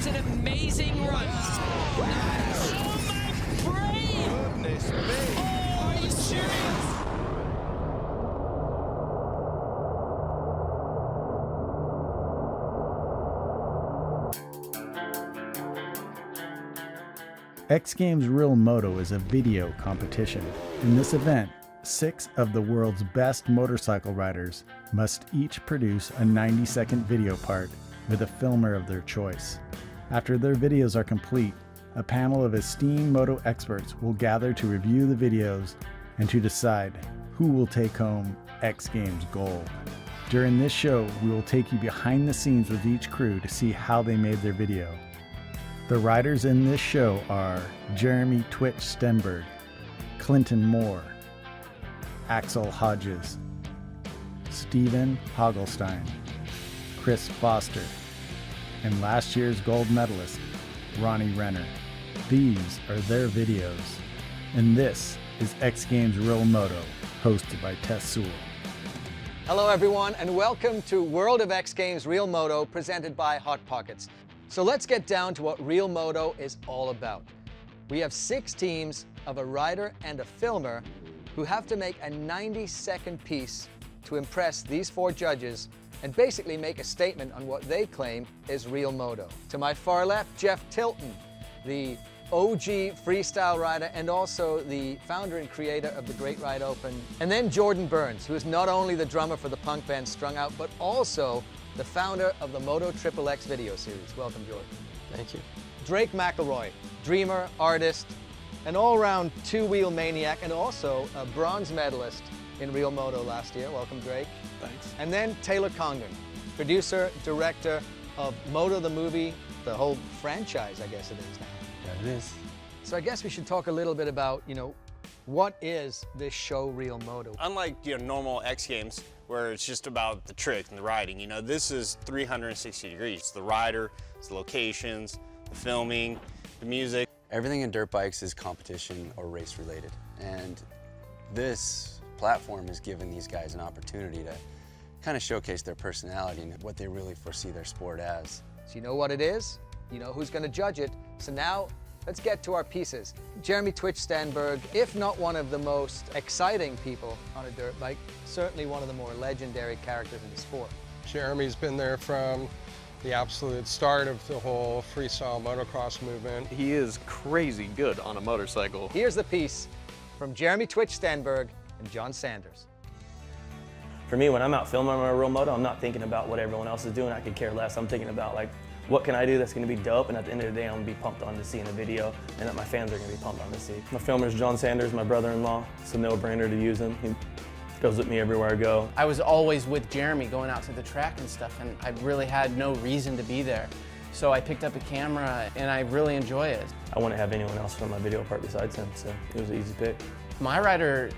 is an amazing run. Nice. Oh my brain! Goodness me! Oh, are you serious? XGames Real Moto is a video competition. In this event, 6 of the world's best motorcycle riders must each produce a 90-second video part with a filmer of their choice. After their videos are complete, a panel of esteemed moto experts will gather to review the videos and to decide who will take home XGames gold. During this show, we will take you behind the scenes with each crew to see how they made their video. The riders in this show are Jeremy "Twitch" Stenberg, Clinton Moore, Axell Hodges, Stephen Haughelstine, Kris Foster, and last year's gold medalist, Ronnie Renner. These are their videos, and this is XGames Real Moto, hosted by Tess Sewell. Hello everyone, and welcome to World of XGames Real Moto, presented by Hot Pockets. So let's get down to what Real Moto is all about. We have 6 teams of a rider and a filmer who have to make a 90-second piece to impress these 4 judges and basically make a statement on what they claim is Real Moto. To my far left, Jeff Tilton, the OG freestyle rider and also the founder and creator of the Great Ride Open. And then Jordan Burns, who is not only the drummer for the punk band Strung Out, but also the founder of the Moto XXX video series. Welcome, Jordan. Thank you. Drake McElroy, dreamer, artist, an all-round 2-wheel maniac, and also a bronze medalist in Real Moto last year. Welcome, Drake. Thanks. And then Taylor Congdon, producer, director of Moto the movie, the whole franchise, I guess it is now. Yeah, it is. So I guess we should talk a little bit about, what is this show Real Moto? Unlike normal X Games, where it's just about the trick and the riding, this is 360 degrees. It's the rider, it's the locations, the filming, the music. Everything in dirt bikes is competition or race related. And this platform has given these guys an opportunity to kind of showcase their personality and what they really foresee their sport as. So you know what it is, you know who's going to judge it. So now let's get to our pieces. Jeremy "Twitch" Stenberg, if not one of the most exciting people on a dirt bike, certainly one of the more legendary characters in the sport. Jeremy's been there from the absolute start of the whole freestyle motocross movement. He is crazy good on a motorcycle. Here's the piece from Jeremy "Twitch" Stenberg and John Sanders. For me, when I'm out filming on a Real Moto, I'm not thinking about what everyone else is doing. I could care less. I'm thinking about what can I do that's going to be dope, and at the end of the day, I'm going to be pumped on to see in a video, and that my fans are going to be pumped on to see. My filmer is John Sanders, my brother-in-law. It's a no-brainer to use him. He goes with me everywhere I go. I was always with Jeremy going out to the track and stuff, and I really had no reason to be there. So I picked up a camera, and I really enjoy it. I wouldn't have anyone else film my video part besides him, so it was an easy pick. My rider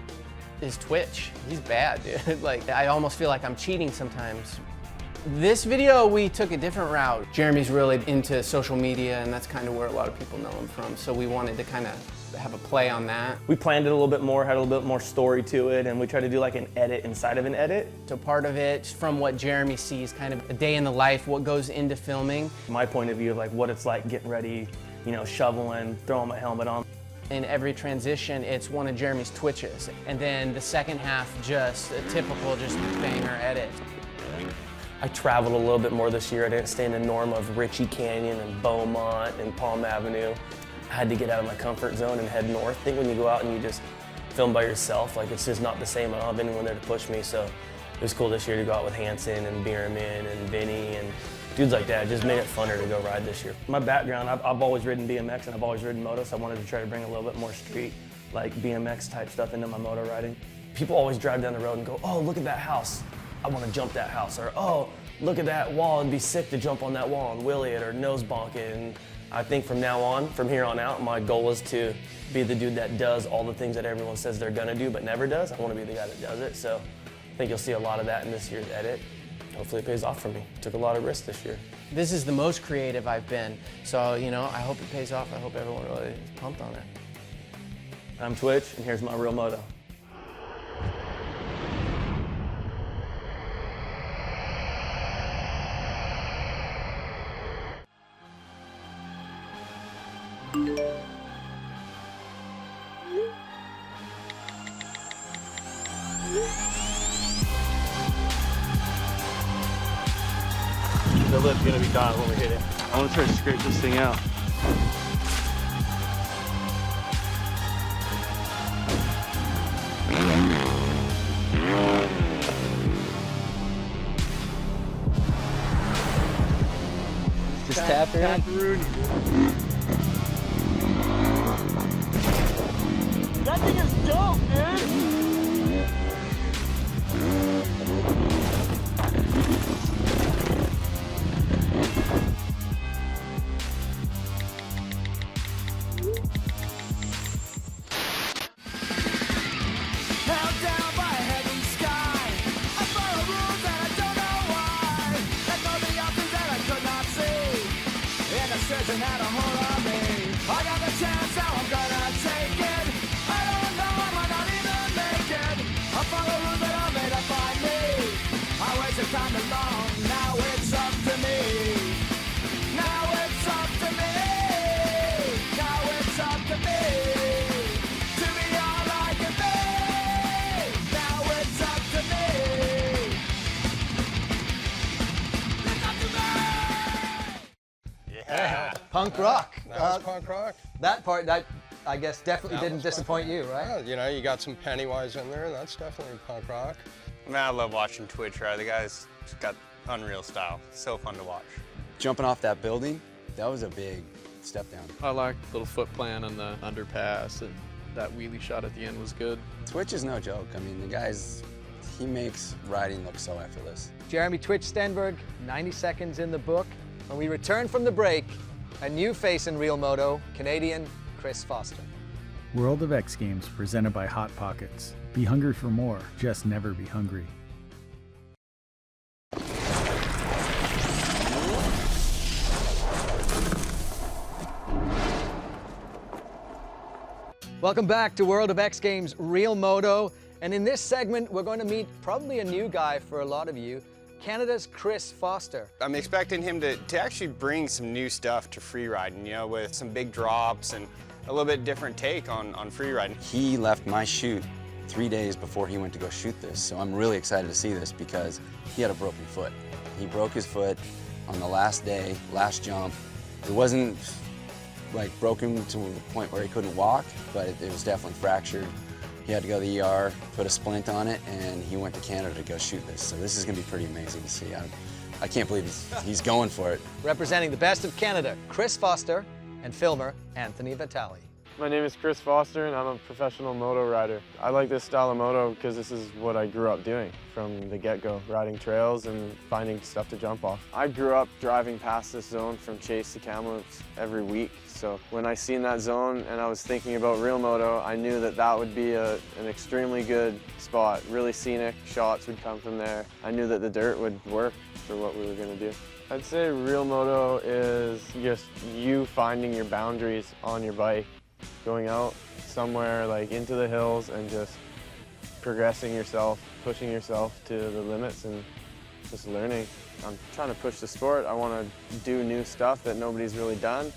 is Twitch. He's bad, dude. I almost feel like I'm cheating sometimes. This video, we took a different route. Jeremy's really into social media, and that's kind of where a lot of people know him from, so we wanted to kind of have a play on that. We planned it a little bit more, had a little bit more story to it, and we tried to do like an edit inside of an edit. So part of it, from what Jeremy sees, kind of a day in the life, what goes into filming. My point of view of what it's like getting ready, shoveling, throwing my helmet on. In every transition, it's one of Jeremy's twitches. And then the second half, just a typical banger edit. I traveled a little bit more this year. I didn't stay in the norm of Ritchie Canyon and Beaumont and Palm Avenue. I had to get out of my comfort zone and head north. I think when you go out and you just film by yourself, it's just not the same. I don't have anyone there to push me, so it was cool this year to go out with Hanson and Bierman and Vinny and dudes like that. It just made it funner to go ride this year. My background, I've always ridden BMX and I've always ridden moto, so I wanted to try to bring a little bit more street, BMX type stuff into my moto riding. People always drive down the road and go, oh, look at that house. I want to jump that house, or oh, look at that wall, it'd be sick to jump on that wall and wheelie it or nose bonk it. And I think from here on out, my goal is to be the dude that does all the things that everyone says they're gonna do but never does. I want to be the guy that does it, so I think you'll see a lot of that in this year's edit. Hopefully it pays off for me. Took a lot of risks this year. This is the most creative I've been, so I hope it pays off. I hope everyone really is pumped on it. I'm Twitch, and here's my Real Moto. The lip's gonna be dialed when we hit it. I want to try to scrape this thing out. Just tap her in. That thing is dope, dude! Held down by a heavy sky, I follow rules that I don't know why. Let go the options that I could not see. Indecision had a hold on me. I got the chance, now I'm gonna take it. I don't know, I might not even make it. I follow rules that are made up by me. I wasted time too long, now it's up to me. Now it's up to me. Now it's up to me. To be all I can be. Now it's up to me. It's up to me. Yeah. Punk rock. That was punk rock. That part, that I guess definitely didn't disappoint you, right? Yeah, you know, you got some Pennywise in there, and that's definitely punk rock. Man, I love watching Twitch ride. The guy's just got unreal style. So fun to watch. Jumping off that building, that was a big step down. I liked the little foot plan on the underpass, and that wheelie shot at the end was good. Twitch is no joke. I mean, the guy's, he makes riding look so effortless. Jeremy Twitch Stenberg, 90 seconds in the book. When we return from the break, a new face in Real Moto, Canadian Kris Foster. World of X Games presented by Hot Pockets. Be hungry for more, just never be hungry. Welcome back to World of X Games Real Moto. And in this segment, we're going to meet probably a new guy for a lot of you, Canada's Kris Foster. I'm expecting him to actually bring some new stuff to free riding, you know, with some big drops and a little bit different take on free riding. He left my shoot 3 days before he went to go shoot this, so I'm really excited to see this because he had a broken foot. He broke his foot on the last day, last jump. It wasn't like broken to the point where he couldn't walk, but it was definitely fractured. He had to go to the ER, put a splint on it, and he went to Canada to go shoot this. So this is gonna be pretty amazing to see. I can't believe he's going for it. Representing the best of Canada, Kris Foster and filmer Anthony Vitale. My name is Kris Foster and I'm a professional moto rider. I like this style of moto because this is what I grew up doing from the get-go, riding trails and finding stuff to jump off. I grew up driving past this zone from Chase to Kamloops every week, so when I seen that zone and I was thinking about Real Moto, I knew that that would be an extremely good spot. Really scenic shots would come from there. I knew that the dirt would work for what we were going to do. I'd say Real Moto is just you finding your boundaries on your bike, going out somewhere like into the hills and just progressing yourself, pushing yourself to the limits and just learning. I'm trying to push the sport. I want to do new stuff that nobody's really done,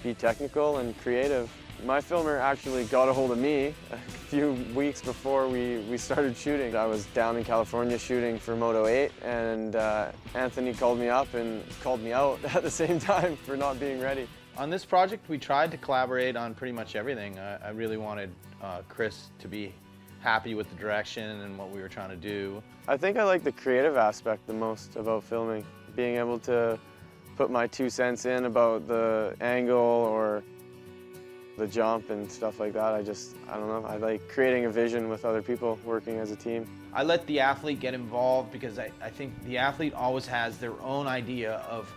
be technical and creative. My filmer actually got a hold of me a few weeks before we started shooting. I was down in California shooting for Moto 8 and Anthony called me up and called me out at the same time for not being ready. On this project, we tried to collaborate on pretty much everything. I really wanted Kris to be happy with the direction and what we were trying to do. I think I like the creative aspect the most about filming. Being able to put my 2 cents in about the angle or the jump and stuff like that. I don't know, I like creating a vision with other people, working as a team. I let the athlete get involved because I think the athlete always has their own idea of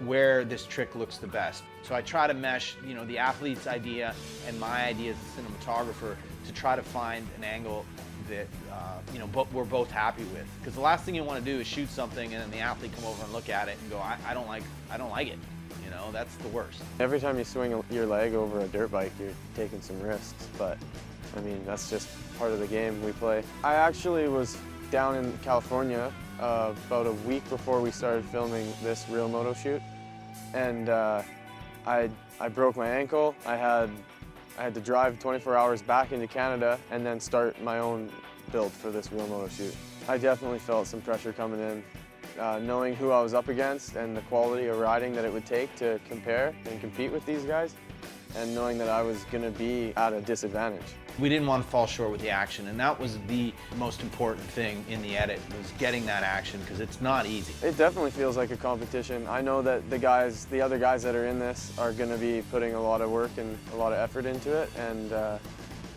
where this trick looks the best. So I try to mesh, the athlete's idea and my idea as a cinematographer to try to find an angle that, we're both happy with. Because the last thing you want to do is shoot something and then the athlete come over and look at it and go, I don't like it. That's the worst. Every time you swing your leg over a dirt bike, you're taking some risks, but I mean, that's just part of the game we play. I actually was down in California about a week before we started filming this Real Moto shoot, and I broke my ankle. I had to drive 24 hours back into Canada and then start my own build for this Real Moto shoot. I definitely felt some pressure coming in, knowing who I was up against and the quality of riding that it would take to compare and compete with these guys, and knowing that I was going to be at a disadvantage. We didn't want to fall short with the action, and that was the most important thing in the edit, was getting that action, because it's not easy. It definitely feels like a competition. I know that the other guys that are in this are going to be putting a lot of work and a lot of effort into it, and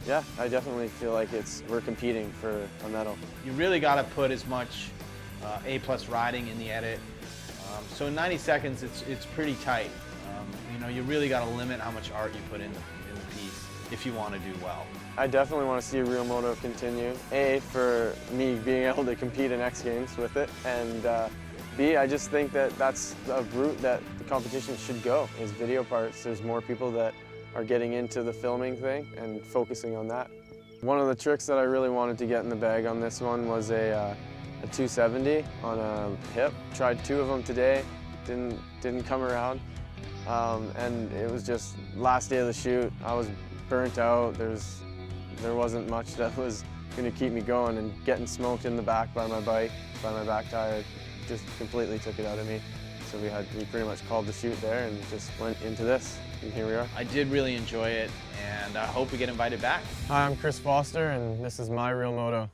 yeah, I definitely feel like we're competing for a medal. You really got to put as much A+ riding in the edit. So in 90 seconds, it's pretty tight. You know, you really got to limit how much art you put in the piece if you want to do well. I definitely want to see Real Moto continue. A, for me being able to compete in X Games with it, and B, I just think that that's a route that the competition should go, is video parts. There's more people that are getting into the filming thing and focusing on that. One of the tricks that I really wanted to get in the bag on this one was a 270 on a hip. Tried 2 of them today, didn't come around. And it was just last day of the shoot. I was burnt out. There wasn't much that was going to keep me going, and getting smoked in the back by my bike, by my back tire, just completely took it out of me. So we pretty much called the shoot there and just went into this, and here we are. I did really enjoy it, and I hope we get invited back. Hi, I'm Kris Foster, and this is my Real Moto.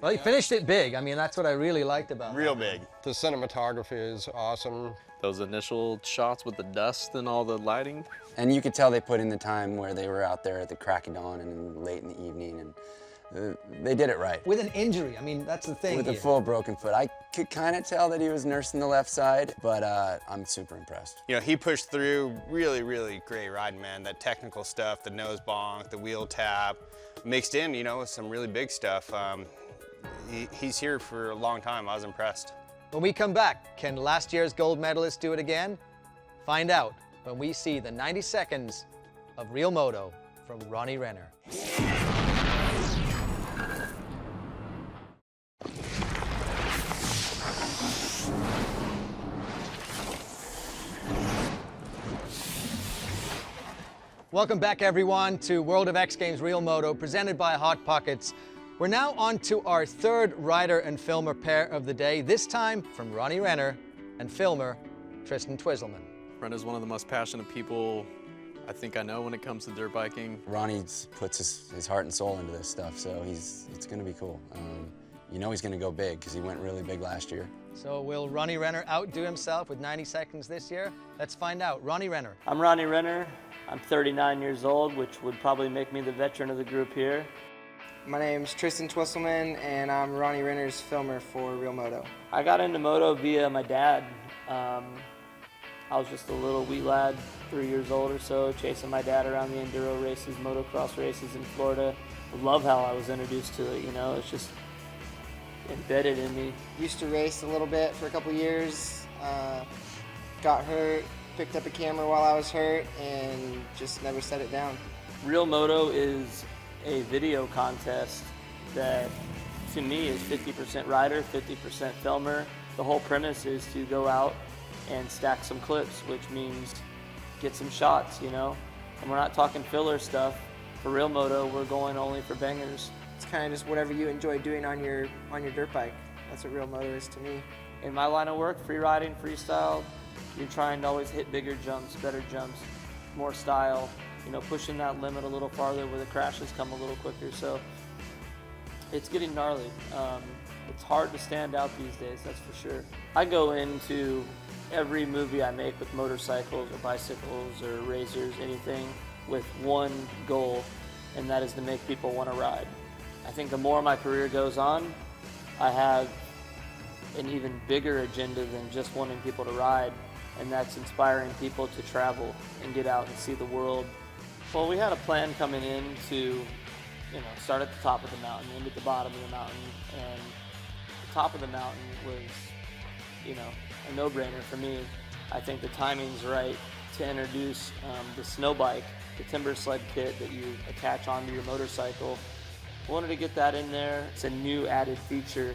Well, he finished it big. I mean, that's what I really liked about it. Real big. The cinematography is awesome. Those initial shots with the dust and all the lighting. And you could tell they put in the time where they were out there at the crack of dawn and late in the evening, and they did it right. With an injury, I mean, that's the thing With here. a full broken foot. I could kind of tell that he was nursing the left side, but I'm super impressed. You know, he pushed through really, really great riding, man. That technical stuff, the nose bonk, the wheel tap, mixed in, you know, with some really big stuff. He's here for a long time. I was impressed. When we come back, can last year's gold medalist do it again? Find out when we see the 90 seconds of Real Moto from Ronnie Renner. Welcome back, everyone, to World of X Games Real Moto, presented by Hot Pockets. We're now on to our third rider and filmer pair of the day, this time from Ronnie Renner and filmer Tristan Twizzleman. Renner's one of the most passionate people I think I know when it comes to dirt biking. Ronnie puts his heart and soul into this stuff, so it's going to be cool. You know he's going to go big because he went really big last year. So will Ronnie Renner outdo himself with 90 seconds this year? Let's find out. Ronnie Renner. I'm Ronnie Renner. I'm 39 years old, which would probably make me the veteran of the group here. My name's Tristan Twizzleman, and I'm Ronnie Renner's filmer for Real Moto. I got into moto via my dad. I was just a little wee lad, 3 years old or so, chasing my dad around the enduro races, motocross races in Florida. I love how I was introduced to it, you know, it's just embedded in me. Used to race a little bit for a couple years, got hurt, picked up a camera while I was hurt, and just never set it down. Real Moto is a video contest that, to me, is 50% rider, 50% filmer. The whole premise is to go out and stack some clips, which means get some shots, you know? And we're not talking filler stuff. For Real Moto, we're going only for bangers. It's kind of just whatever you enjoy doing on your dirt bike. That's what Real Moto is to me. In my line of work, free riding, freestyle, you're trying to always hit bigger jumps, better jumps, more style, you know, pushing that limit a little farther where the crashes come a little quicker. So it's getting gnarly. It's hard to stand out these days, that's for sure. I go into every movie I make with motorcycles or bicycles or racers, anything, with one goal, and that is to make people want to ride. I think the more my career goes on, I have an even bigger agenda than just wanting people to ride, and that's inspiring people to travel and get out and see the world. Well, we had a plan coming in to, you know, start at the top of the mountain, end at the bottom of the mountain, and the top of the mountain was, you know, a no-brainer for me. I think the timing's right to introduce the snow bike, the timber sled kit that you attach onto your motorcycle. I wanted to get that in there. It's a new added feature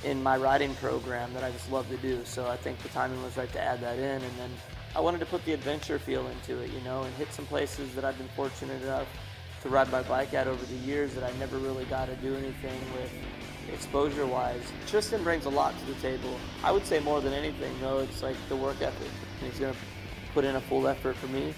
in my riding program that I just love to do. So I think the timing was right to add that in. And then I wanted to put the adventure feel into it, you know, and hit some places that I've been fortunate enough to ride my bike at over the years that I never really got to do anything with exposure-wise. Tristan brings a lot to the table. I would say more than anything, though, it's like the work ethic. He's going to put in a full effort for me,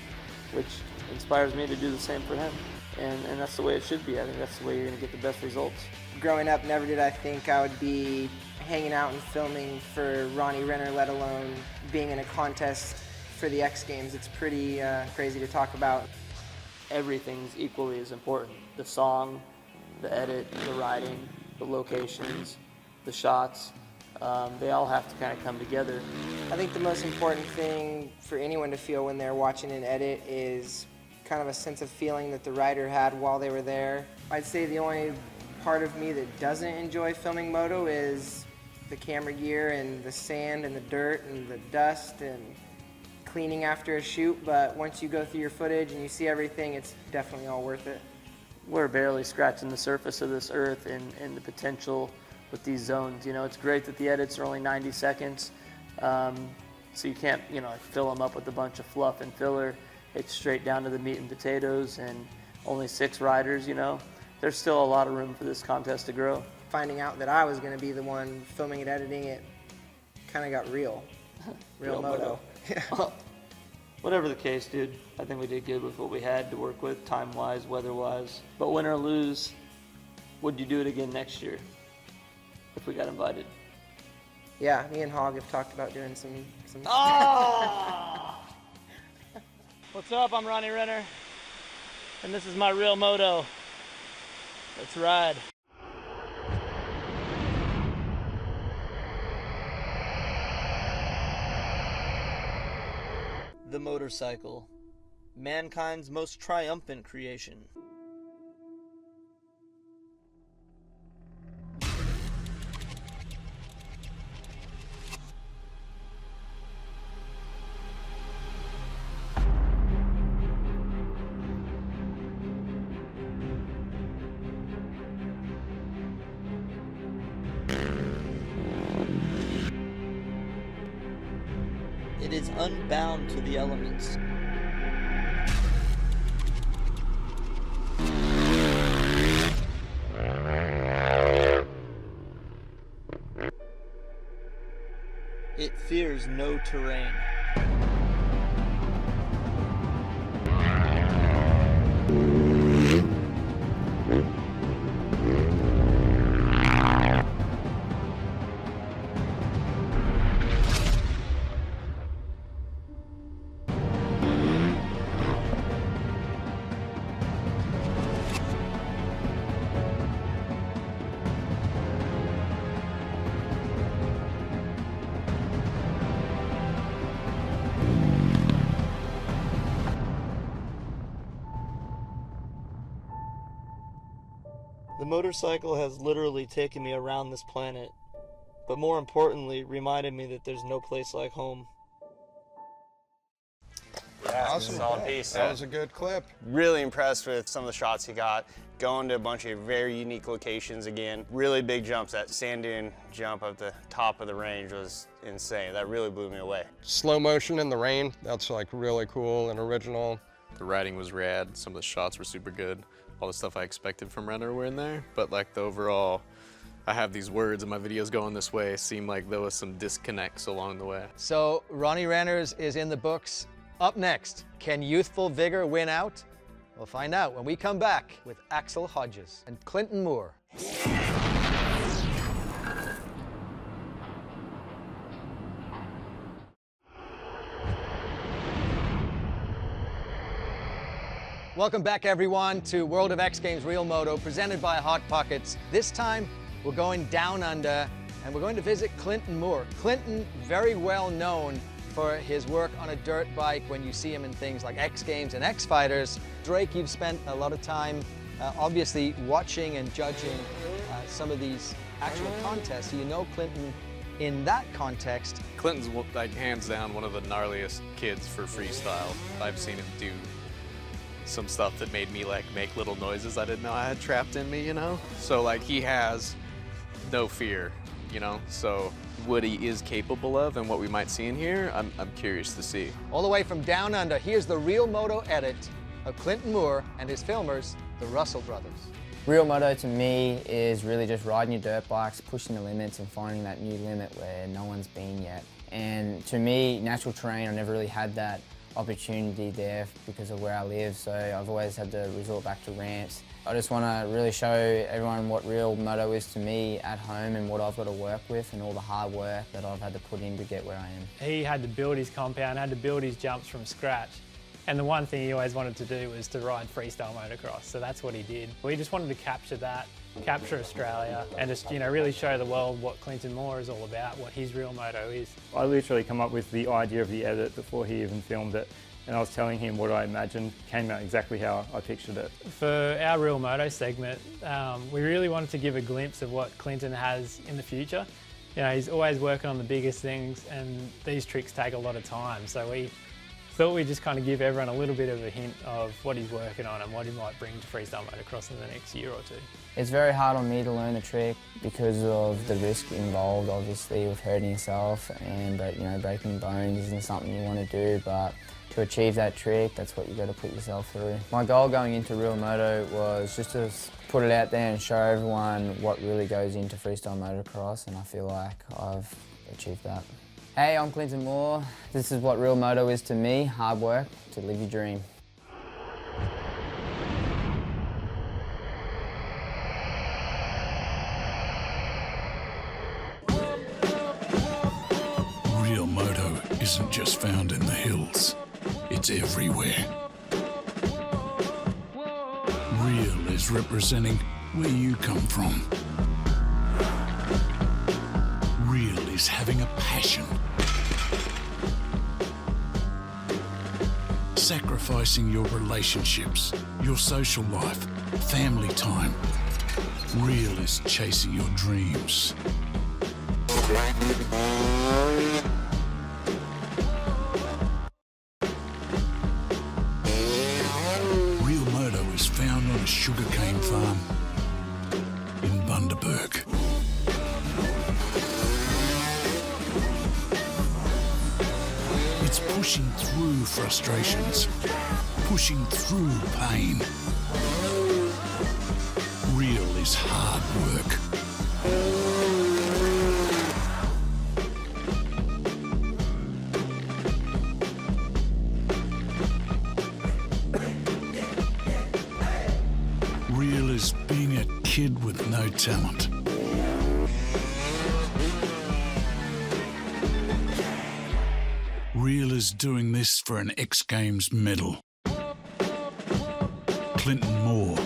which inspires me to do the same for him. And that's the way it should be. I think that's the way you're going to get the best results. Growing up, never did I think I would be hanging out and filming for Ronnie Renner, let alone being in a contest for the X Games. It's pretty crazy to talk about. Everything's equally as important. The song, the edit, the riding, the locations, the shots, they all have to kind of come together. I think the most important thing for anyone to feel when they're watching an edit is kind of a sense of feeling that the rider had while they were there. I'd say the only part of me that doesn't enjoy filming moto is the camera gear and the sand and the dirt and the dust and cleaning after a shoot, but once you go through your footage and you see everything, it's definitely all worth it. We're barely scratching the surface of this earth and the potential with these zones. You know, it's great that the edits are only 90 seconds, so you can't, you know, fill them up with a bunch of fluff and filler. It's straight down to the meat and potatoes, and only 6 riders, you know. There's still a lot of room for this contest to grow. Finding out that I was going to be the one filming and editing it kind of got real. Real moto. Well, whatever the case, dude, I think we did good with what we had to work with, time-wise, weather-wise. But win or lose, would you do it again next year if we got invited? Yeah, me and Hog have talked about doing some Oh! What's up? I'm Ronnie Renner, and this is my Real Moto. Let's ride. The motorcycle, mankind's most triumphant creation. It is unbound to the elements. It fears no terrain. The motorcycle has literally taken me around this planet, but more importantly, reminded me that there's no place like home. Yeah, Awesome. solid piece. That was a good clip. Really impressed with some of the shots he got. Going to a bunch of very unique locations again. Really big jumps. That sand dune jump at the top of the range was insane. That really blew me away. Slow motion in the rain, that's like really cool and original. The riding was rad. Some of the shots were super good. All the stuff I expected from Renner were in there, but like the overall, I have these words and my videos going this way, seemed like there was some disconnects along the way. So Ronnie Renner's is in the books. Up next, can youthful vigor win out? We'll find out when we come back with Axell Hodges and Clinton Moore. Welcome back, everyone, to World of X Games Real Moto, presented by Hot Pockets. This time, we're going down under, and we're going to visit Clinton Moore. Clinton, very well known for his work on a dirt bike when you see him in things like X Games and X Fighters. Drake, you've spent a lot of time, obviously, watching and judging some of these actual contests. So you know Clinton in that context. Clinton's like hands down one of the gnarliest kids for freestyle. I've seen him do some stuff that made me like make little noises I didn't know I had trapped in me, you know? So like he has no fear, you know? So what he is capable of and what we might see in here, I'm curious to see. All the way from down under, here's the Real Moto edit of Clinton Moore and his filmers, the Russell brothers. Real Moto to me is really just riding your dirt bikes, pushing the limits and finding that new limit where no one's been yet. And to me, natural terrain, I never really had that opportunity there because of where I live, so I've always had to resort back to ramps. I just want to really show everyone what real moto is to me at home and what I've got to work with and all the hard work that I've had to put in to get where I am. He had to build his compound, had to build his jumps from scratch. And the one thing he always wanted to do was to ride freestyle motocross, so that's what he did. We just wanted to capture that, capture Australia, and just really show the world what Clinton Moore is all about, what his real moto is. I literally come up with the idea of the edit before he even filmed it, and I was telling him what I imagined, came out exactly how I pictured it. For our Real Moto segment, we really wanted to give a glimpse of what Clinton has in the future. He's always working on the biggest things, and these tricks take a lot of time, so we thought we'd just kind of give everyone a little bit of a hint of what he's working on and what he might bring to freestyle motocross in the next year or two. It's very hard on me to learn the trick because of the risk involved, obviously, with hurting yourself, but breaking bones isn't something you want to do, but to achieve that trick, that's what you've got to put yourself through. My goal going into Real Moto was just to put it out there and show everyone what really goes into freestyle motocross, and I feel like I've achieved that. Hey, I'm Clinton Moore. This is what Real Moto is to me, hard work to live your dream. Real Moto isn't just found in the hills, it's everywhere. Real is representing where you come from. Real is having a passion. Sacrificing your relationships, your social life, family time. Real is chasing your dreams. Real Moto is found on a sugarcane farm in Bundaberg. It's pushing through frustrations, pushing through pain. Real is hard work. Real is being a kid with no talent. Real is doing this for an X Games medal. Clinton Moore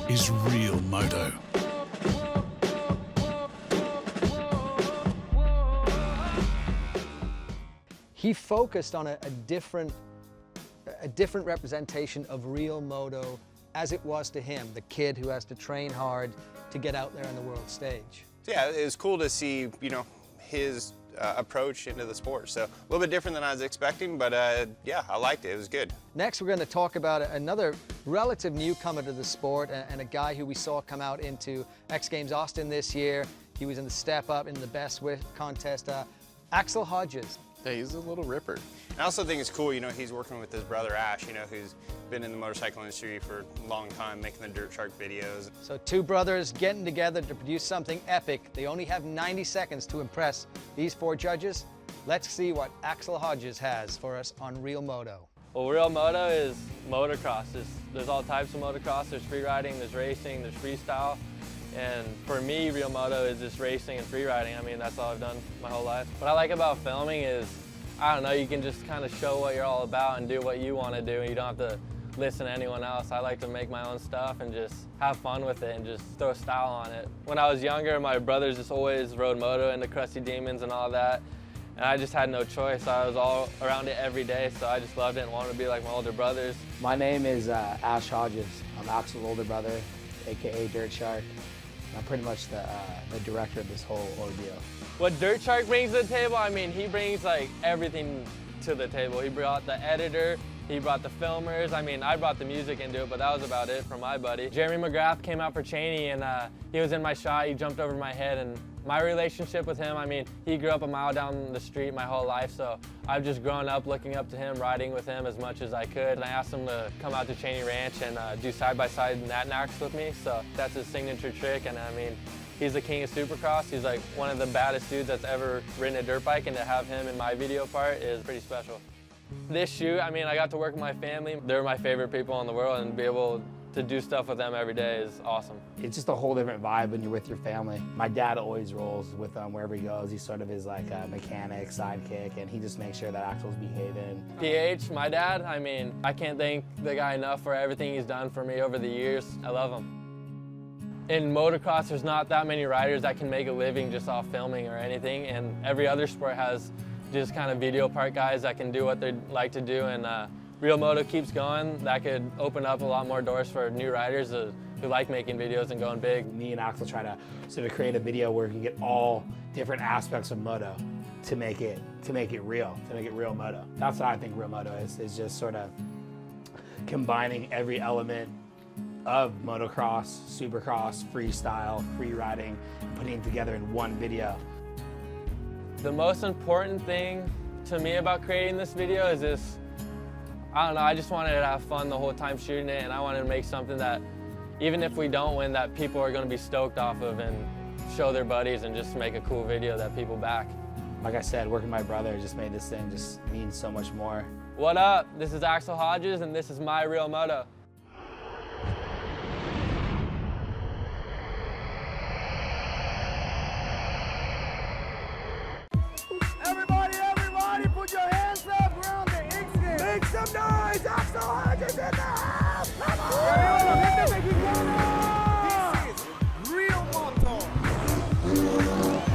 is Real Moto. He focused on a different representation of Real Moto as it was to him, the kid who has to train hard to get out there on the world stage. Yeah, it was cool to see, you know, his approach into the sport. So a little bit different than I was expecting, but yeah, I liked it. It was good. Next, we're going to talk about another relative newcomer to the sport and a guy who we saw come out into X Games Austin this year. He was in the step up in the best width contest. Axell Hodges. Yeah, he's a little ripper. I also think it's cool, you know, he's working with his brother Ash, you know, who's been in the motorcycle industry for a long time, making the Dirt Shark videos. So two brothers getting together to produce something epic. They only have 90 seconds to impress these four judges. Let's see what Axell Hodges has for us on Real Moto. Well, Real Moto is motocross. There's all types of motocross. There's free riding, there's racing, there's freestyle. And for me, Real Moto is just racing and free riding. I mean, that's all I've done my whole life. What I like about filming is, I don't know, you can just kind of show what you're all about and do what you want to do, and you don't have to listen to anyone else. I like to make my own stuff and just have fun with it and just throw style on it. When I was younger, my brothers just always rode moto into Crusty Demons and all that, and I just had no choice. I was all around it every day, so I just loved it and wanted to be like my older brothers. My name is Ash Hodges. I'm Axel's older brother, aka Dirt Shark. I'm pretty much the director of this whole ordeal. What Dirt Shark brings to the table, I mean, he brings like everything to the table. He brought the editor, he brought the filmers. I mean, I brought the music into it, but that was about it for my buddy. Jeremy McGrath came out for Cheney, and he was in my shot. He jumped over my head, and my relationship with him, I mean, he grew up a mile down the street my whole life, so I've just grown up looking up to him, riding with him as much as I could. And I asked him to come out to Cheney Ranch and do side-by-side natnacks with me, so that's his signature trick. And I mean, he's the king of Supercross. He's like one of the baddest dudes that's ever ridden a dirt bike, and to have him in my video part is pretty special. This shoot, I mean, I got to work with my family. They're my favorite people in the world, and to be able to do stuff with them every day is awesome. It's just a whole different vibe when you're with your family. My dad always rolls with them wherever he goes. He's sort of his like mechanic, sidekick, and he just makes sure that Axel's behaving. PH, my dad, I mean, I can't thank the guy enough for everything he's done for me over the years. I love him. In motocross, there's not that many riders that can make a living just off filming or anything, and every other sport has just kind of video part guys that can do what they like to do, and Real Moto keeps going. That could open up a lot more doors for new riders who like making videos and going big. Me and Axel try to sort of create a video where we can get all different aspects of moto to make it real moto. That's what I think Real Moto is just sort of combining every element of motocross, supercross, freestyle, free riding, and putting it together in one video. The most important thing to me about creating this video is this, I don't know, I just wanted to have fun the whole time shooting it, and I wanted to make something that, even if we don't win, that people are going to be stoked off of and show their buddies and just make a cool video that people back. Like I said, working with my brother just made this thing just mean so much more. What up? This is Axell Hodges, and this is my Real Moto. Everybody, put your hands up. We're on the XGames. Make some noise. Axell Hodges in the house. This is Real Moto.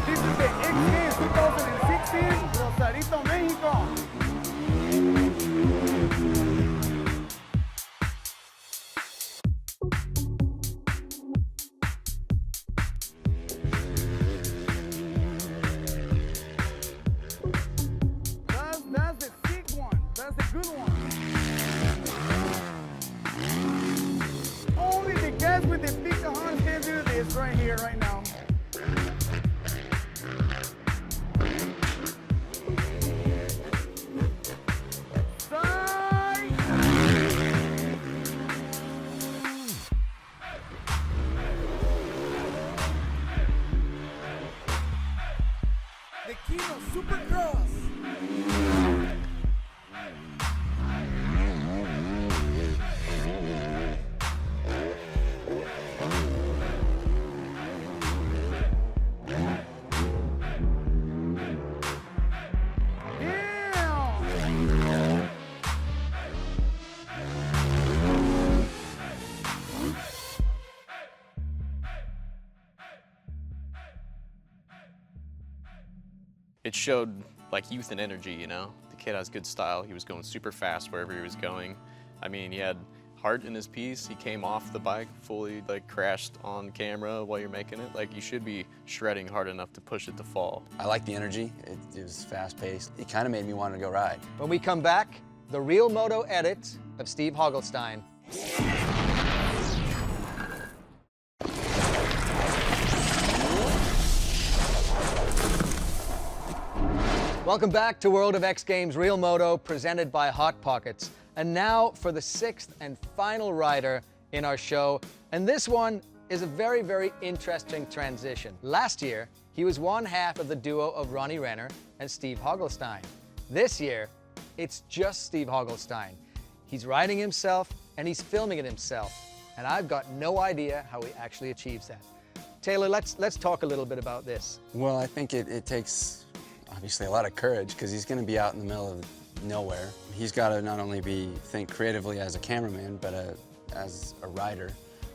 This is the XGames 2016, Rosarito, Mexico. That's the sick one. That's the good one. Only the guys with the big horns can do this right here, right now. The king of Supercross. It showed like youth and energy, you know? The kid has good style. He was going super fast wherever he was going. I mean, he had heart in his piece. He came off the bike, fully like crashed on camera while you're making it. Like, you should be shredding hard enough to push it to fall. I like the energy. It was fast-paced. It kind of made me want to go ride. When we come back, the Real Moto edit of Steve Haughelstine. Welcome back to World of X Games Real Moto, presented by Hot Pockets. And now for the 6th and final rider in our show. And this one is a very, very interesting transition. Last year, he was one half of the duo of Ronnie Renner and Steve Haughelstine. This year, it's just Steve Haughelstine. He's riding himself and he's filming it himself. And I've got no idea how he actually achieves that. Taylor, let's talk a little bit about this. Well, I think it takes obviously a lot of courage, because he's going to be out in the middle of nowhere. He's got to not only think creatively as a cameraman, but as a rider.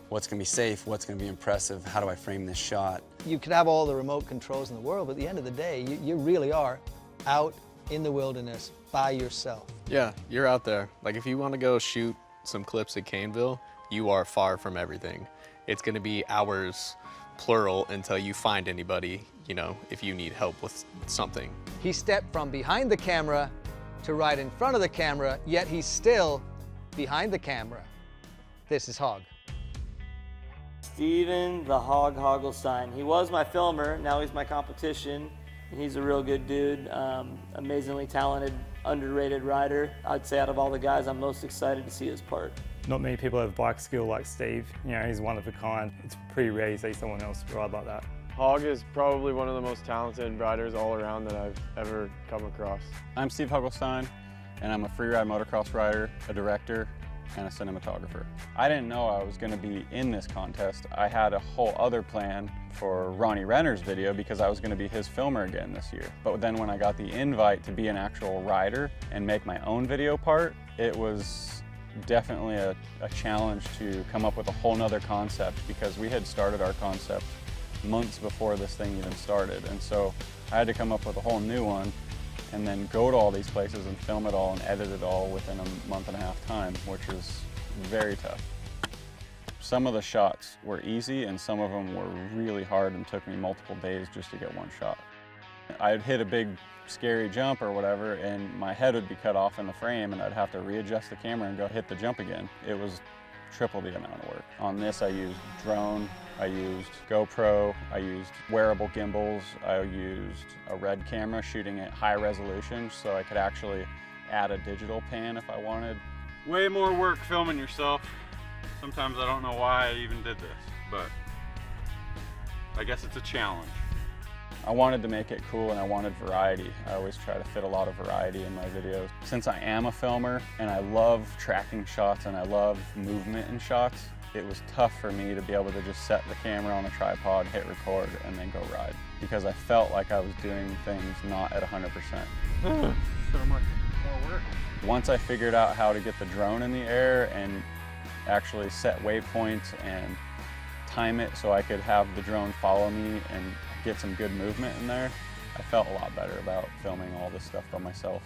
What's going to be safe? What's going to be impressive? How do I frame this shot? You could have all the remote controls in the world, but at the end of the day, you really are out in the wilderness by yourself. Yeah, you're out there. Like, if you want to go shoot some clips at Caneville, you are far from everything. It's going to be hours, plural, until you find anybody, you know, if you need help with something. He stepped from behind the camera to right in front of the camera, yet he's still behind the camera. This is Hog. Steven the Hog Haughelstine. He was my filmer, now he's my competition. He's a real good dude, amazingly talented, underrated rider. I'd say out of all the guys, I'm most excited to see his part. Not many people have bike skill like Steve. You know, he's one of a kind. It's pretty rare to see someone else ride like that. Hog is probably one of the most talented riders all around that I've ever come across. I'm Steve Haughelstine, and I'm a freeride motocross rider, a director, and a cinematographer. I didn't know I was going to be in this contest. I had a whole other plan for Ronnie Renner's video because I was going to be his filmer again this year. But then when I got the invite to be an actual rider and make my own video part, it was definitely a challenge to come up with a whole nother concept, because we had started our concept months before this thing even started. And so I had to come up with a whole new one and then go to all these places and film it all and edit it all within a month and a half time, which was very tough. Some of the shots were easy and some of them were really hard and took me multiple days just to get one shot. I'd hit a big scary jump or whatever and my head would be cut off in the frame and I'd have to readjust the camera and go hit the jump again. It was triple the amount of work. On this I used drone, I used GoPro, I used wearable gimbals, I used a RED camera shooting at high resolution so I could actually add a digital pan if I wanted. Way more work filming yourself. Sometimes I don't know why I even did this, but I guess it's a challenge. I wanted to make it cool and I wanted variety. I always try to fit a lot of variety in my videos. Since I am a filmer and I love tracking shots and I love movement in shots, it was tough for me to be able to just set the camera on a tripod, hit record, and then go ride. Because I felt like I was doing things not at 100%. So much more work. Once I figured out how to get the drone in the air and actually set waypoints and time it so I could have the drone follow me and get some good movement in there, I felt a lot better about filming all this stuff by myself.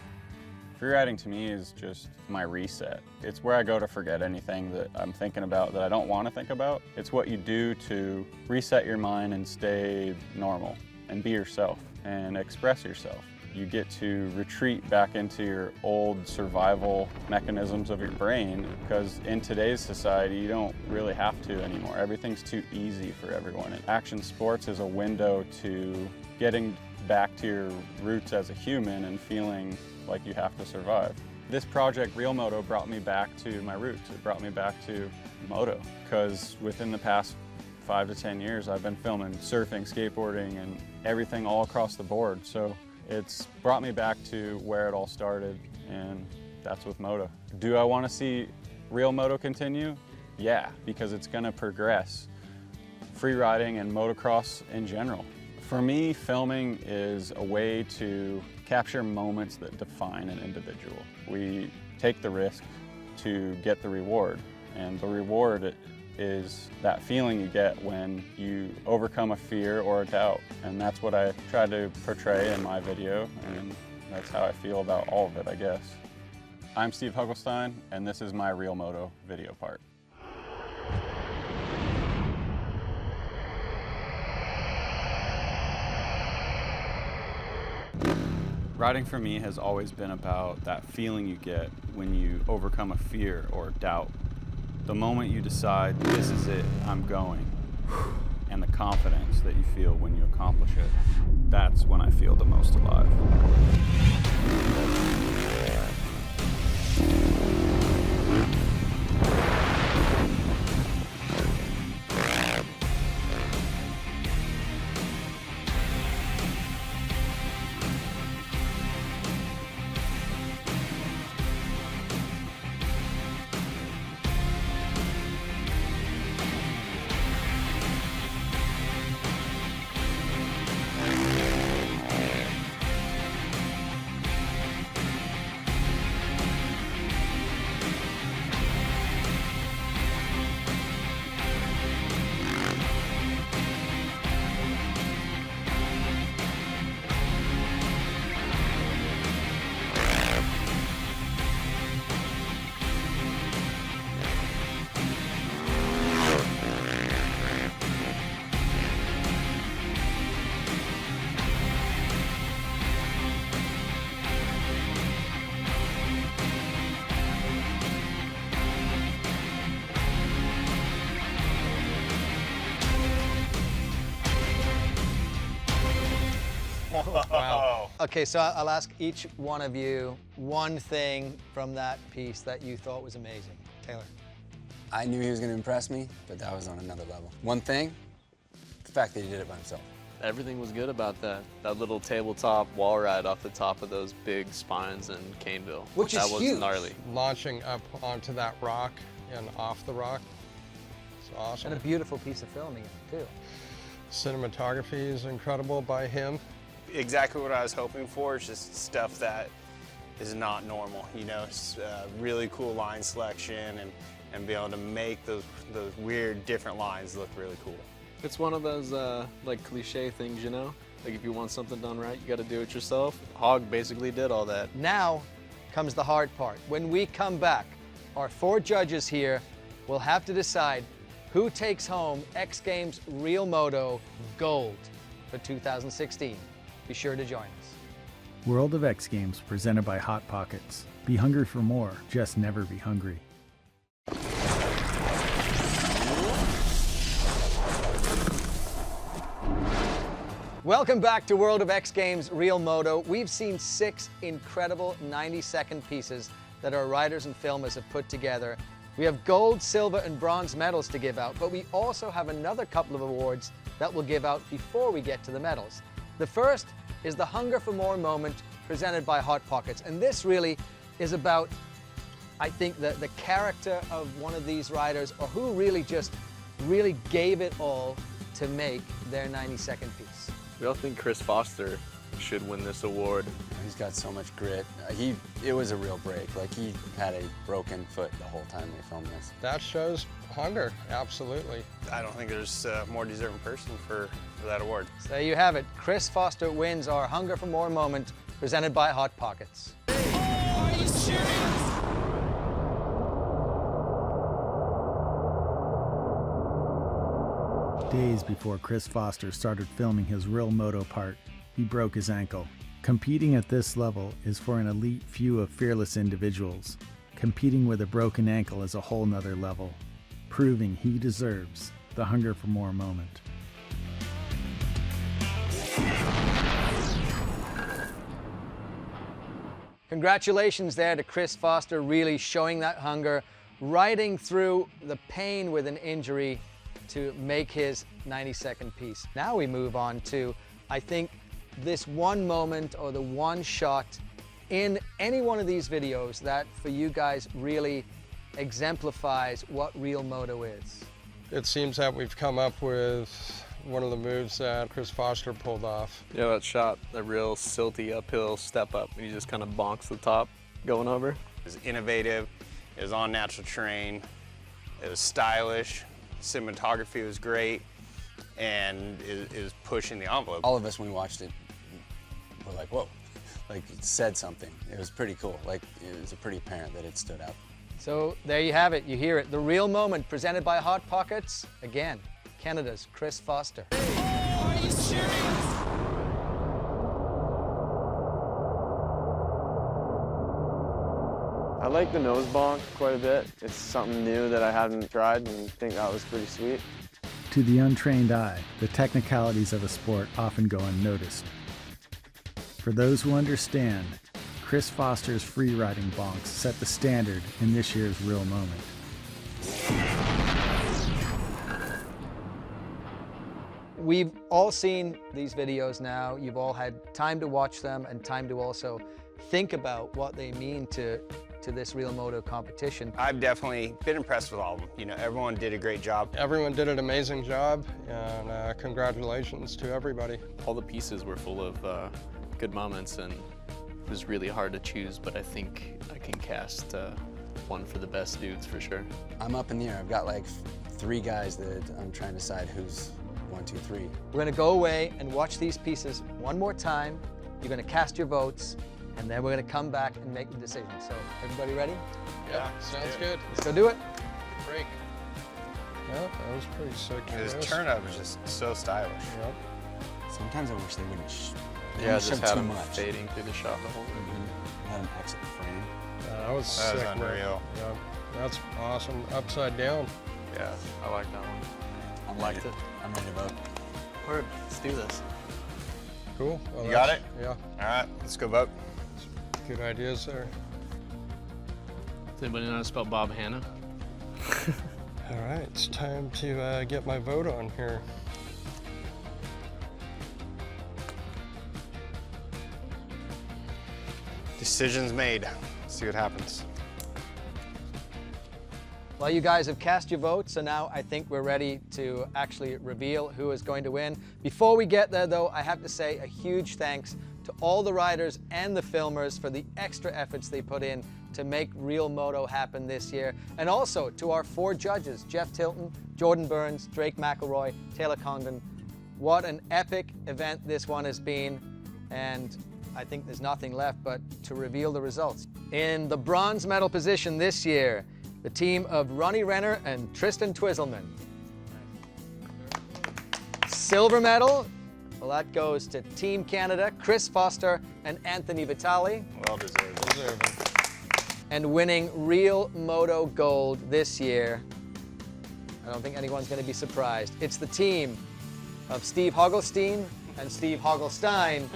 Freeriding to me is just my reset. It's where I go to forget anything that I'm thinking about that I don't want to think about. It's what you do to reset your mind and stay normal and be yourself and express yourself. You get to retreat back into your old survival mechanisms of your brain, because in today's society you don't really have to anymore. Everything's too easy for everyone. And action sports is a window to getting back to your roots as a human and feeling like you have to survive. This project, Real Moto, brought me back to my roots. It brought me back to Moto, because within the past 5 to 10 years I've been filming surfing, skateboarding, and everything all across the board. So it's brought me back to where it all started, and that's with Moto. Do I want to see Real Moto continue? Yeah, because it's going to progress. Freeriding and motocross in general. For me, filming is a way to capture moments that define an individual. We take the risk to get the reward, and the reward is that feeling you get when you overcome a fear or a doubt. And that's what I try to portray in my video, and that's how I feel about all of it, I guess. I'm Steve Haughelstine, and this is my Real Moto video part. Riding for me has always been about that feeling you get when you overcome a fear or doubt. The moment you decide, this is it, I'm going, and the confidence that you feel when you accomplish it, that's when I feel the most alive. Wow. Okay, so I'll ask each one of you one thing from that piece that you thought was amazing. Taylor. I knew he was going to impress me, but that was on another level. One thing, the fact that he did it by himself. Everything was good about that. That little tabletop wall ride off the top of those big spines in Caneville. That was gnarly. Launching up onto that rock and off the rock. It's awesome. And a beautiful piece of filming, too. Cinematography is incredible by him. Exactly what I was hoping for. It's just stuff that is not normal, you know, it's, really cool line selection and be able to make those weird different lines look really cool. It's one of those like cliche things, you know? Like if you want something done right, you gotta do it yourself. Hog basically did all that. Now comes the hard part. When we come back, our 4 judges here will have to decide who takes home X Games Real Moto Gold for 2016. Be sure to join us. World of X Games presented by Hot Pockets. Be hungry for more, just never be hungry. Welcome back to World of X Games Real Moto. We've seen 6 incredible 90-second pieces that our writers and filmers have put together. We have gold, silver, and bronze medals to give out, but we also have another couple of awards that we'll give out before we get to the medals. The first is the Hunger for More moment presented by Hot Pockets, and this really is about, I think, the character of one of these riders, or who really gave it all to make their 90-second piece. We all think Kris Foster should win this award. He's got so much grit. It was a real break. Like, he had a broken foot the whole time we filmed this. That shows hunger, absolutely. I don't think there's a more deserving person for that award. So there you have it. Kris Foster wins our Hunger for More moment presented by Hot Pockets. Are you serious? Days before Kris Foster started filming his Real Moto part, he broke his ankle. Competing at this level is for an elite few of fearless individuals. Competing with a broken ankle is a whole nother level, proving he deserves the Hunger for More moment. Congratulations there to Kris Foster, really showing that hunger, riding through the pain with an injury to make his 90-second piece. Now we move on to, I think, this one moment or the one shot in any one of these videos that for you guys really exemplifies what Real Moto is. It seems that we've come up with one of the moves that Kris Foster pulled off. Yeah, that shot, that real silty uphill step up, and he just kind of bonks the top going over. It was innovative, it was on natural terrain, it was stylish, cinematography was great, and it was pushing the envelope. All of us, when we watched it, were like, whoa. like it said something. It was pretty cool. Like it was pretty apparent that it stood out. So there you have it, you hear it. The Real Moment presented by Hot Pockets. Again, Canada's Kris Foster. Are you serious? I like the nose bonk quite a bit. It's something new that I hadn't tried and think that was pretty sweet. To the untrained eye, the technicalities of a sport often go unnoticed. For those who understand, Kris Foster's free-riding bonks set the standard in this year's Real Moment. We've all seen these videos now. You've all had time to watch them and time to also think about what they mean to this Real Moto competition. I've definitely been impressed with all of them. You know, everyone did a great job. Everyone did an amazing job, and congratulations to everybody. All the pieces were full of good moments, and it was really hard to choose, but I think I can cast one for the best dudes for sure. I'm up in the air. I've got like 3 guys that I'm trying to decide who's 1, 2, 3. We're gonna go away and watch these pieces one more time. You're gonna cast your votes, and then we're gonna come back and make the decision. So, everybody ready? Yeah, sounds good. Let's go do it. Break. Yeah, that was pretty sick. His turnout was just so stylish. Yep. Sometimes I wish they wouldn't Yeah, just had too him much. fading through the shot the whole time. Let him exit the frame. That was sick, man. unreal. Yeah, that's awesome. Upside down. Yeah, I like that one. I liked it. I'm ready to vote. Word, let's do this. Cool. Well, You got it? Yeah. All right, let's go vote. Good ideas there. Does anybody know how to spell Bob Hanna? All right, it's time to get my vote on here. Decision's made. Let's see what happens. Well, you guys have cast your votes, so now I think we're ready to actually reveal who is going to win. Before we get there, though, I have to say a huge thanks to all the riders and the filmers for the extra efforts they put in to make Real Moto happen this year. And also to our 4 judges, Jeff Tilton, Jordan Burns, Drake McElroy, Taylor Congdon. What an epic event this one has been, and I think there's nothing left but to reveal the results. In the bronze medal position this year, the team of Ronnie Renner and Tristan Twiselman. Silver medal, well, that goes to Team Canada, Kris Foster and Anthony Vitali. Well deserved. And winning Real Moto gold this year, I don't think anyone's going to be surprised. It's the team of Steve Haughelstine and Steve Haughelstine.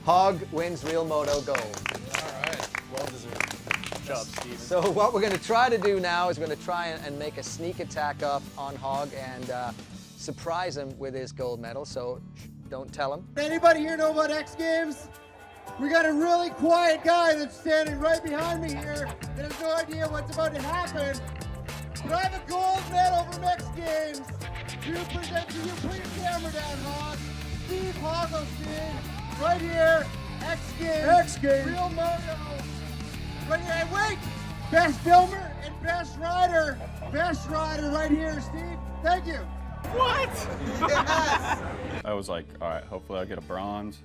Haug wins Real Moto gold. All right, well deserved. Good job, Steve. So what we're going to try to do now is we're going to try and make a sneak attack up on Haug and surprise him with his gold medal. So don't tell him. Anybody here know about X Games? We got a really quiet guy that's standing right behind me here that has no idea what's about to happen. But I have a gold medal from X Games to present to you. Put your camera down, Hog. Steve Haughelstine, right here. X Games. X Games. Real Moto. Right here. And wait! Best filmer and best rider. Best rider right here, Steve. Thank you. What? Yes! I was like, all right, hopefully I'll get a bronze.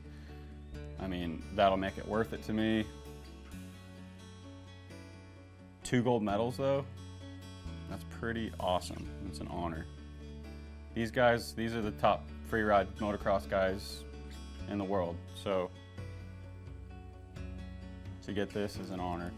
I mean, that'll make it worth it to me. 2 gold medals though, that's pretty awesome. It's an honor. These guys, these are the top free ride motocross guys in the world. So to get this is an honor.